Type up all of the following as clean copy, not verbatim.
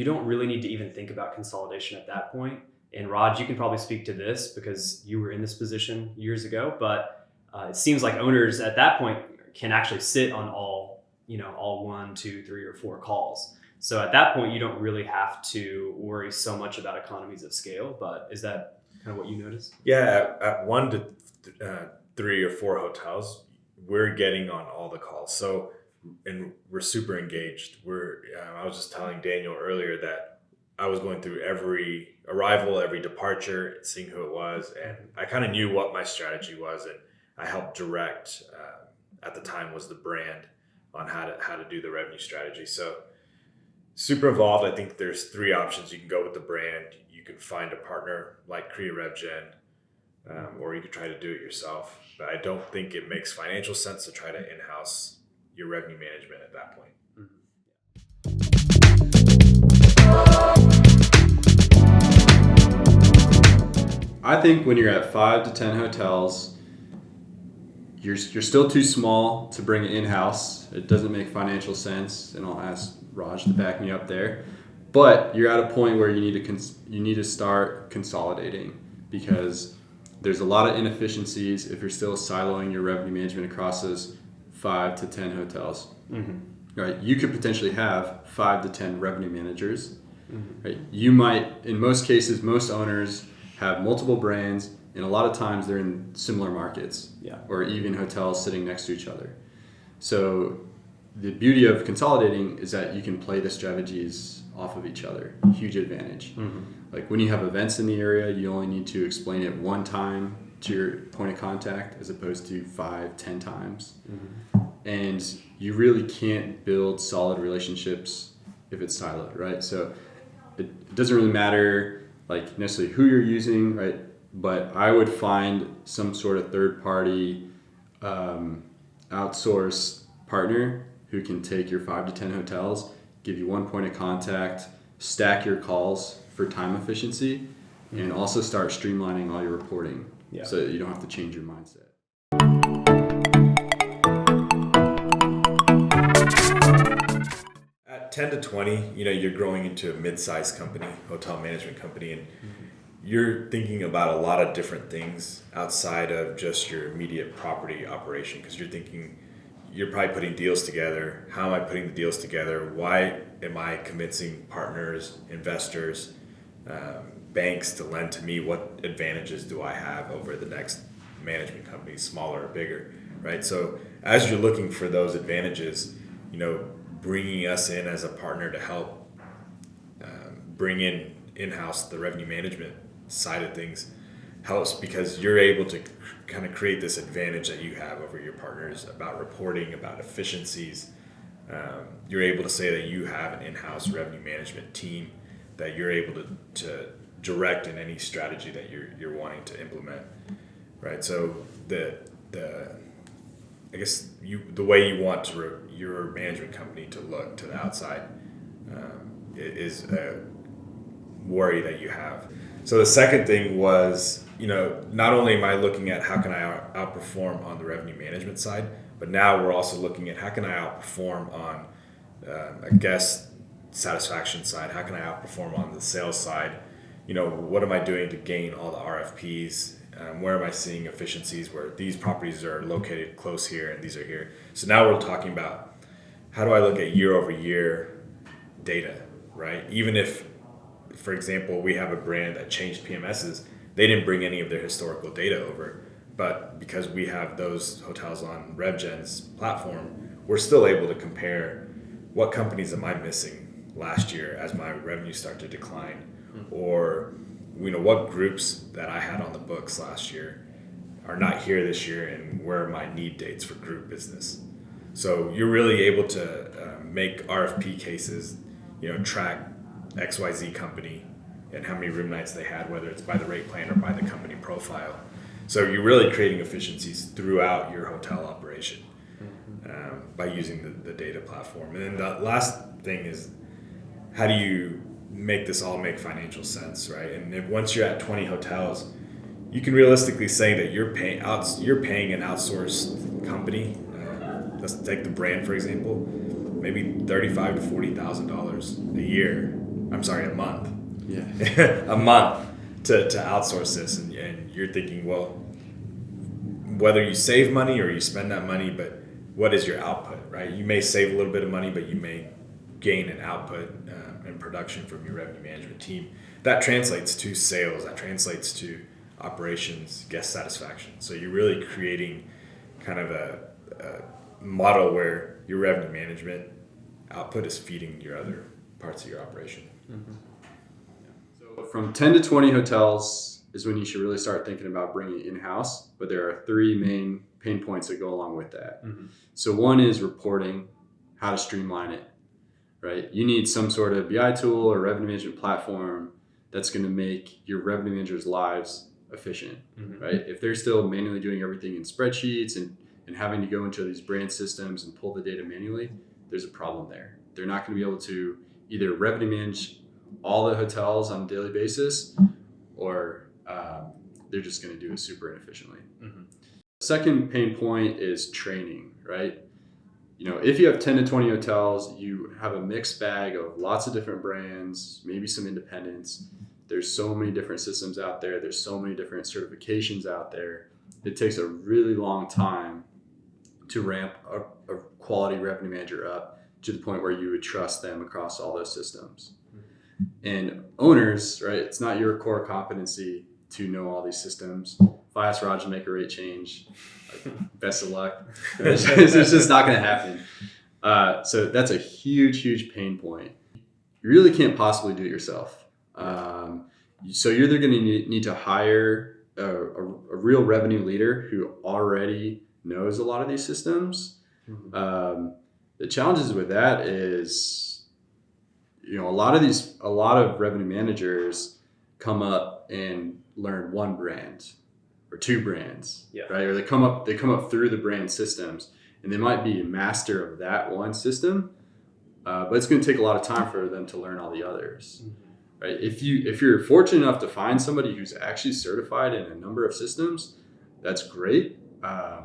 you don't really need to even think about consolidation at that point. And Raj, you can probably speak to this because you were in this position years ago, but it seems like owners at that point can actually sit on all 1, 2, 3, or 4 calls. So at that point, you don't really have to worry so much about economies of scale. But is that kind of what you noticed? Yeah, at 1 to 3 or 4 hotels, we're getting on all the calls. So, and we're super engaged. I was just telling Daniel earlier that I was going through every arrival, every departure, seeing who it was, and I kind of knew what my strategy was, and I helped direct. At the time, was the brand on how to do the revenue strategy. So, super involved. I think there's 3 options. You can go with the brand. You can find a partner like Kriya RevGEN, or you could try to do it yourself. But I don't think it makes financial sense to try to in-house your revenue management at that point. I think when you're at 5 to 10 hotels, you're still too small to bring it in-house. It doesn't make financial sense, and I'll ask Raj to back me up there. But you're at a point where you need to start consolidating, because there's a lot of inefficiencies if you're still siloing your revenue management across those 5 to 10 hotels. Mm-hmm. Right? You could potentially have 5 to 10 revenue managers. Mm-hmm. Right? You might, in most cases, most owners have multiple brands, and a lot of times they're in similar markets, or even hotels sitting next to each other. So the beauty of consolidating is that you can play the strategies off of each other. Huge advantage. Mm-hmm. Like when you have events in the area, you only need to explain it one time to your point of contact as opposed to 5, 10 times. Mm-hmm. And you really can't build solid relationships if it's siloed, right? So it doesn't really matter like necessarily who you're using, right? But I would find some sort of third-party outsourced partner who can take your 5 to 10 hotels, give you one point of contact, stack your calls for time efficiency, and also start streamlining all your reporting so that you don't have to change your mindset. At 10 to 20, you're growing into a mid-sized company, hotel management company, and you're thinking about a lot of different things outside of just your immediate property operation, because you're probably putting deals together. How am I putting the deals together? Why am I convincing partners, investors, banks to lend to me? What advantages do I have over the next management company, smaller or bigger, right? So as you're looking for those advantages, bringing us in as a partner to help bring in-house the revenue management side of things helps, because you're able to kind of create this advantage that you have over your partners about reporting, about efficiencies. You're able to say that you have an in-house revenue management team that you're able to direct in any strategy that you're wanting to implement, right? So the way you want your management company to look to the outside is a worry that you have. So the second thing was, not only am I looking at how can I outperform on the revenue management side, but now we're also looking at how can I outperform on a guest satisfaction side? How can I outperform on the sales side? What am I doing to gain all the RFPs? Where am I seeing efficiencies where these properties are located close here and these are here? So now we're talking about how do I look at year over year data, right? Even if, for example, we have a brand that changed PMSs, they didn't bring any of their historical data over, but because we have those hotels on RevGen's platform, we're still able to compare what companies am I missing last year as my revenues start to decline, or what groups that I had on the books last year are not here this year, and where are my need dates for group business. So you're really able to make RFP cases, track XYZ company and how many room nights they had, whether it's by the rate plan or by the company profile. So you're really creating efficiencies throughout your hotel operation by using the data platform. And then the last thing is, how do you make this all make financial sense, right? And once you're at 20 hotels, you can realistically say that you're paying an outsourced company. Let's take the brand for example, maybe $35,000 to $40,000 a year a month. Yeah. A month to outsource this, and you're thinking, well, whether you save money or you spend that money, but what is your output, right? You may save a little bit of money, but you may gain an output and production from your revenue management team. That translates to sales, that translates to operations, guest satisfaction. So you're really creating kind of a model where your revenue management output is feeding your other parts of your operation. Mm-hmm. So from 10 to 20 hotels is when you should really start thinking about bringing it in-house, but there are 3 main pain points that go along with that. Mm-hmm. So one is reporting, how to streamline it, right? You need some sort of BI tool or revenue management platform that's going to make your revenue managers' lives efficient, Mm-hmm. right? If they're still manually doing everything in spreadsheets and having to go into these brand systems and pull the data manually, there's a problem there. They're not going to be able to either revenue manage all the hotels on a daily basis, or they're just going to do it super inefficiently. Mm-hmm. Second pain point is training, right? You know, if you have 10 to 20 hotels, you have a mixed bag of lots of different brands, maybe some independents. There's so many different systems out there. There's so many different certifications out there. It takes a really long time to ramp a quality revenue manager up to the point where you would trust them across all those systems. And owners, right, it's not your core competency to know all these systems. If I ask Raj to make a rate change, like, best of luck. It's just not going to happen. So that's a huge pain point. You really can't possibly do it yourself. So you're either going to need to hire a real revenue leader who already knows a lot of these systems. Mm-hmm. The challenges with that is, you know, a lot of revenue managers come up and learn one brand or 2 brands, yeah. right? Or they come up through the brand systems, and they might be a master of that one system, but it's going to take a lot of time for them to learn all the others, mm-hmm. right? If you're fortunate enough to find somebody who's actually certified in a number of systems, that's great. I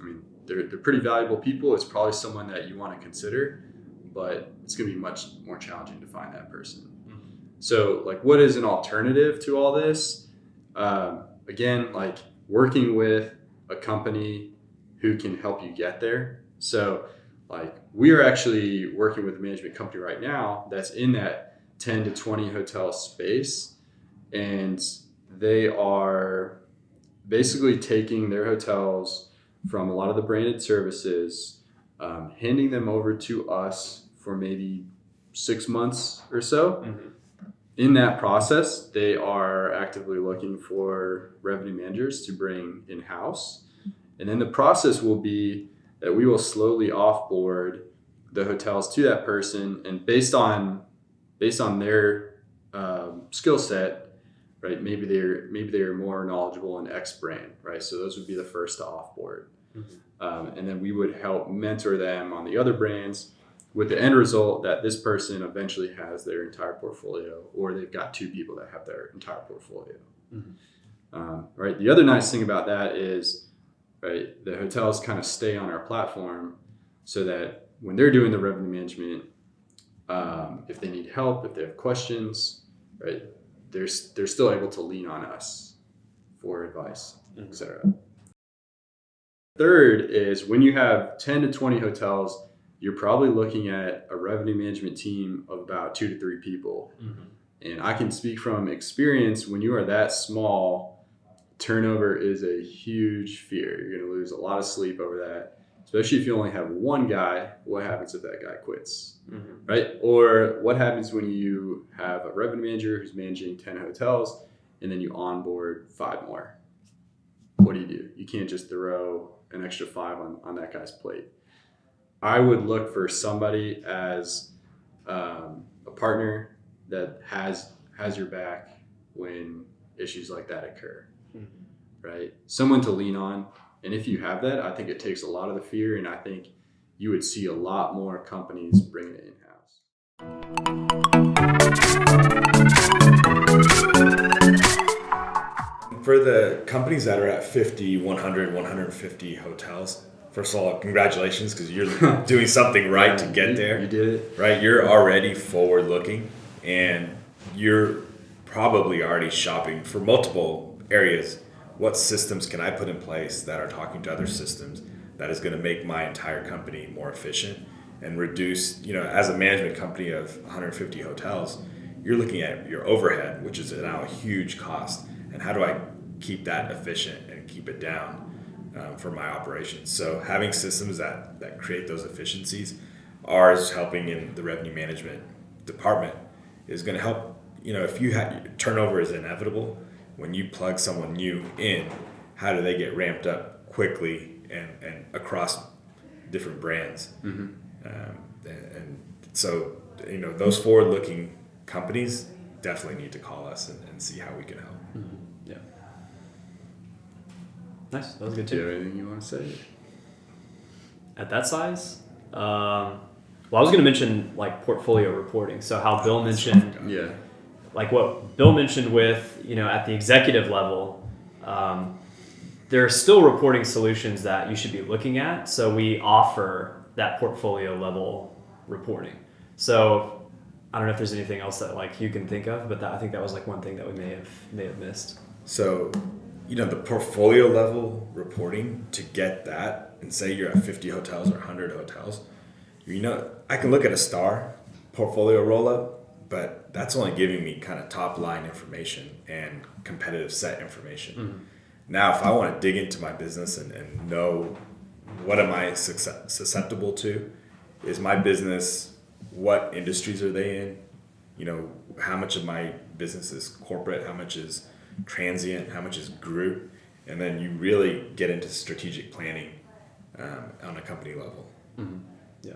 mean, they're pretty valuable people. It's probably someone that you want to consider, but it's going to be much more challenging to find that person. Mm-hmm. So, like, what is an alternative to all this? Again, like working with a company who can help you get there. So, like, we are actually working with a management company right now that's in that 10 to 20 hotel space, and they are basically taking their hotels from a lot of the branded services, handing them over to us for maybe 6 months or so. Mm-hmm. In that process, they are actively looking for revenue managers to bring in-house. And then the process will be that we will slowly offboard the hotels to that person, and based on their skill set, right? Maybe they're more knowledgeable in X brand, right? So those would be the first to offboard. Mm-hmm. And then we would help mentor them on the other brands, with the end result that this person eventually has their entire portfolio, or they've got 2 people that have their entire portfolio. Mm-hmm. Right. The other nice thing about that is, right, the hotels kind of stay on our platform, so that when they're doing the revenue management, if they need help, if they have questions, right, they're still able to lean on us for advice, mm-hmm. etc. Third is, when you have 10 to 20 hotels, you're probably looking at a revenue management team of about 2 to 3 people. Mm-hmm. And I can speak from experience, when you are that small, turnover is a huge fear. You're going to lose a lot of sleep over that, especially if you only have one guy. What happens if that guy quits, mm-hmm. right? Or what happens when you have a revenue manager who's managing 10 hotels and then you onboard 5 more? What do? You can't just throw an extra 5 on that guy's plate. I would look for somebody as a partner that has your back when issues like that occur, mm-hmm. right? Someone to lean on. And if you have that, I think it takes a lot of the fear, and I think you would see a lot more companies bringing it in-house. For the companies that are at 50, 100, 150 hotels, first of all, congratulations, because you're doing something right to get there. You did it. Right? You're already forward-looking. and you're probably already shopping for multiple areas. What systems can I put in place that are talking to other systems that is going to make my entire company more efficient and reduce, as a management company of 150 hotels, you're looking at your overhead, which is now a huge cost. And how do I keep that efficient and keep it down for my operations? So having systems that create those efficiencies, ours helping in the revenue management department, is going to help. If you have turnover is inevitable, when you plug someone new in, how do they get ramped up quickly and across different brands? And so, those forward-looking companies definitely need to call us and see how we can help. Yeah. Nice. That was good Do you too. have anything you want to say? At that size, well, I was going to mention like portfolio reporting. So how Bill mentioned, Yeah. like what Bill mentioned with, at the executive level, there are still reporting solutions that you should be looking at. So we offer that portfolio level reporting. So I don't know if there's anything else that like you can think of, but I think that was like one thing that we may have missed. So, the portfolio level reporting, to get that and say you're at 50 hotels or 100 hotels, I can look at a star portfolio roll up, but that's only giving me kind of top line information and competitive set information. Mm-hmm. Now, if I want to dig into my business and know what am I susceptible to, is my business, what industries are they in? How much of my business is corporate? How much is transient? How much is group? And then you really get into strategic planning on a company level. Mm-hmm. Yeah.